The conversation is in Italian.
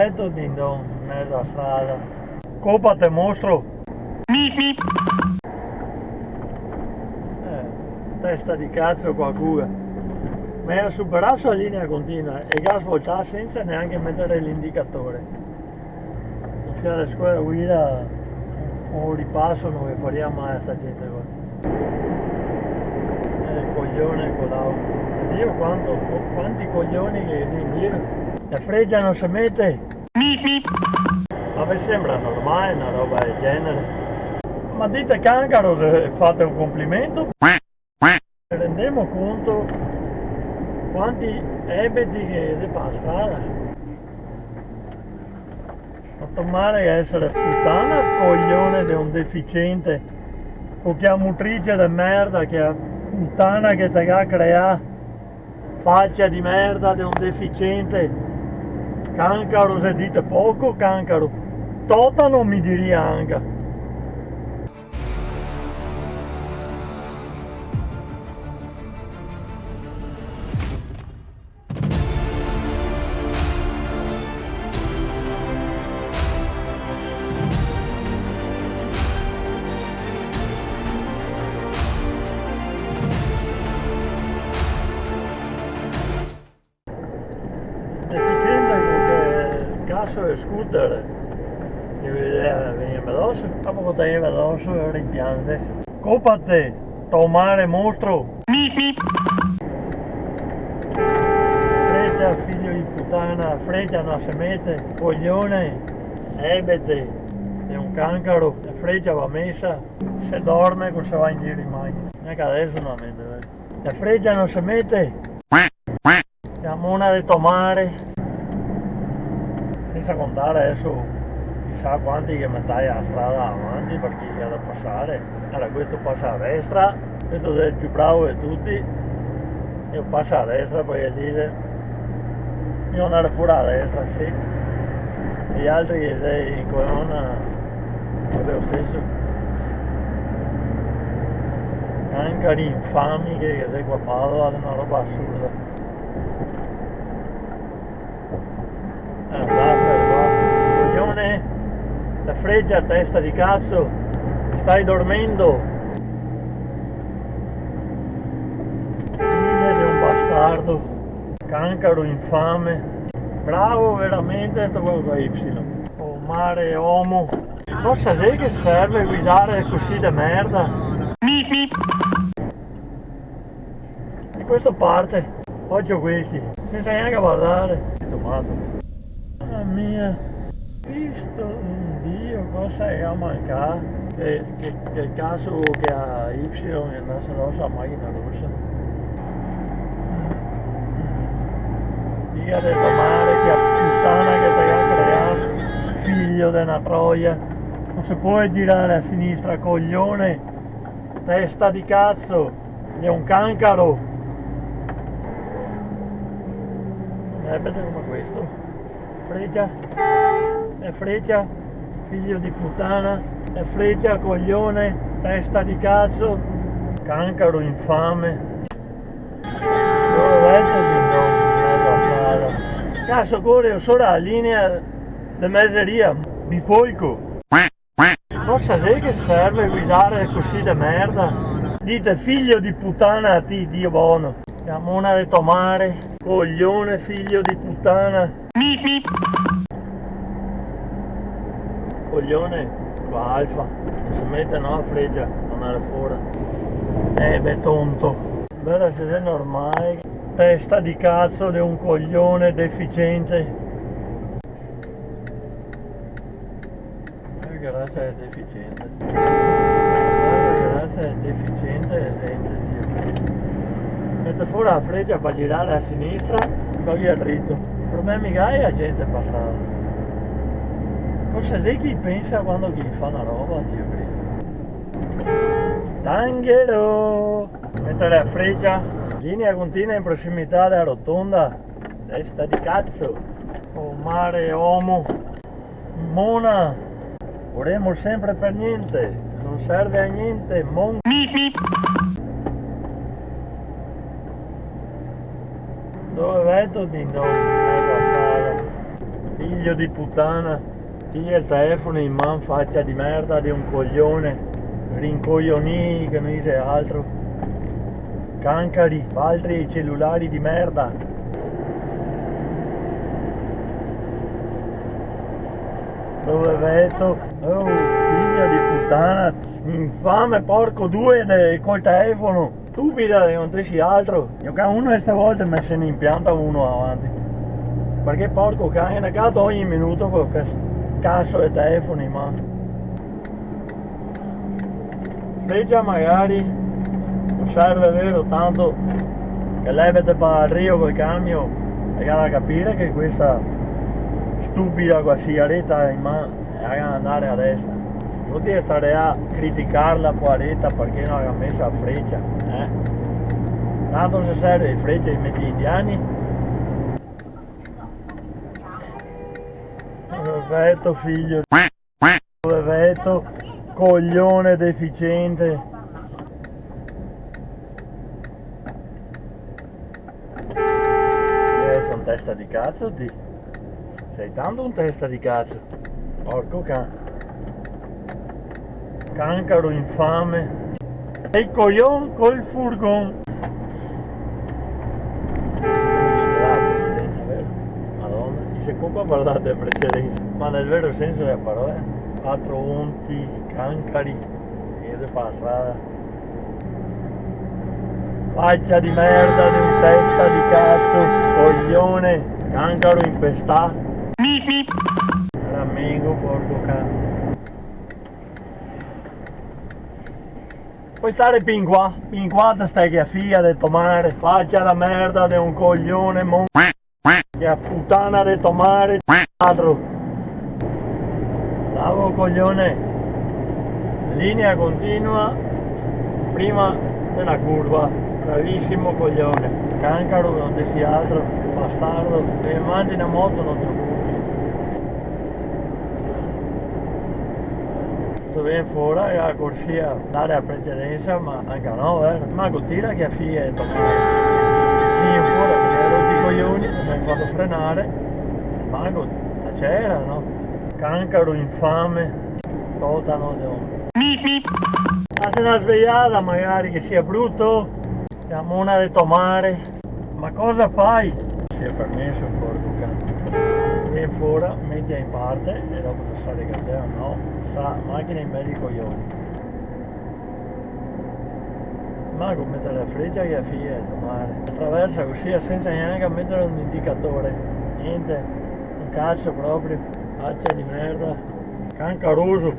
vai tu din don in mezzo alla strada? Copa te mostro. Testa di cazzo qualcuno. Ma ha superato la linea continua e gas volta senza neanche mettere l'indicatore. Sia la scuola guida un ripasso non vi faria mai a sta gente qua. Il coglione con l'auto. Dio quanti coglioni che in giro. La freggia non si mette. Ma vi sembra normale una roba del genere? Ma dite cancaro se fate un complimento? Rendiamo conto quanti ebeti che si fa a strada. A tomare essere puttana coglione di un deficiente o chiamutrice di merda che puttana che te ha creato faccia di merda di un deficiente cancaro se dite poco cancaro totano mi diria anche. Caso scooter che viene veloce, dopo che è veloce rimpiante. Copate, tomare mostro. Freccia, figlio di puttana, freccia non si mette, coglione, ebete, è un cancaro, la freccia va messa, se dorme cosa se va in giro in macchina. Neanche adesso non la mette, la freccia non si mette, siamo una di tomare. Senza contare adesso chissà quanti che mettai la strada avanti per chi ha da passare. Allora questo passa a destra, questo è il più bravo di tutti, io passo a destra poi dice io andare fuori a destra, sì, e gli altri che sei in colonna è lo stesso. Cancari infami che sei qua a Padova, è una roba assurda. Coglione, la freggia testa di cazzo, stai dormendo, figlio di un bastardo, cancaro infame, bravo veramente sto qua Y, oh mare uomo, cosa sei che serve guidare così da merda? E questo parte, oggi ho questi, senza neanche guardare, tomato. Mamma mia, visto un Dio cosa è a mancare che il caso che a Y è andato addosso a macchina rossa. Dica del mare che a puttana che te ha creato, figlio di una troia, non si può girare a sinistra, coglione, testa di cazzo, è un cancaro. Non è bello come questo. Freccia, è freccia, figlio di puttana, è freccia, coglione, testa di cazzo, cancaro infame. Dove vai tu di strada? Cazzo corre solo la linea di mezzeria, mi poico. Cosa sei che serve guidare così da merda? Dite figlio di puttana a ti, Dio buono. Siamo una di tomare, coglione figlio di puttana. Coglione, qua alfa, si mette no a freggia, non era fuori. Beh tonto. Bella se sei normale, testa di cazzo di un coglione deficiente. Che razza è deficiente. Che razza è deficiente e sente Dio. Mette fuori la freccia per girare a sinistra, va via dritto. Per me mica è la gente passata. Cosa sei chi pensa quando chi fa una roba, Dio Cristo? Tanghero! Mettere la freccia, linea continua in prossimità della rotonda, testa di cazzo, oh mare uomo, mona, vorremmo sempre per niente, non serve a niente, mon... Dove vai tu din don? Figlio di puttana, tira il telefono in mano, faccia di merda di un coglione, rincoglionì che non dice altro, cancari, altri cellulari di merda. Dove vedo? Oh, figlia di puttana, infame porco due col telefono, stupida che non dici altro. Io che uno queste volte me se ne impianta uno avanti. Perché porco cane, è caso ogni minuto con questo cazzo di telefono in mano. Invece magari non serve vero tanto che levate per il rio col camion e da capire che questa stupida qua sigaretta in mano e haga andare a destra. Non devi stare a criticarla poveretta perché non ha messo la freccia, Tanto se serve di freccia in mezzo indiani. Perfetto figlio, perfetto coglione deficiente. Sono testa di cazzo di. Sei tanto un testa di cazzo. Porco cancaro infame. E il coglion col furgon. Se qua parlate in precedenza, ma nel vero senso della parola, quattro unti, cancari, e per la strada. Faccia di merda di un testa di cazzo, coglione, cancaro impestato. Ramengo, porco cane. Puoi stare pinquata stai che a figlia del tomare, faccia la merda di un coglione, che a puttana de tomare altro. Bravo coglione, linea continua prima della curva, bravissimo coglione, cancaro non ti sia altro, bastardo, se mandi una moto non ti occupi. Tu vieni fuori a corsia dare a precedenza, ma anche no, ma tira che a figlia de tomare. Fuori perché ero di coglioni, mi hai fatto frenare, ma c'era, no? Cancaro infame, totano ma se una svegliata magari che sia brutto, siamo una di tomare, ma cosa fai? Si è permesso il porco cane. Vieni fuori, metti in parte e dopo ti sale casella, no? Sta macchina in mezzo ai coglioni. Mago mettere la freccia che a figlia di tomare, attraversa così senza neanche mettere un indicatore, niente, un cazzo proprio, faccia di merda, cancaroso.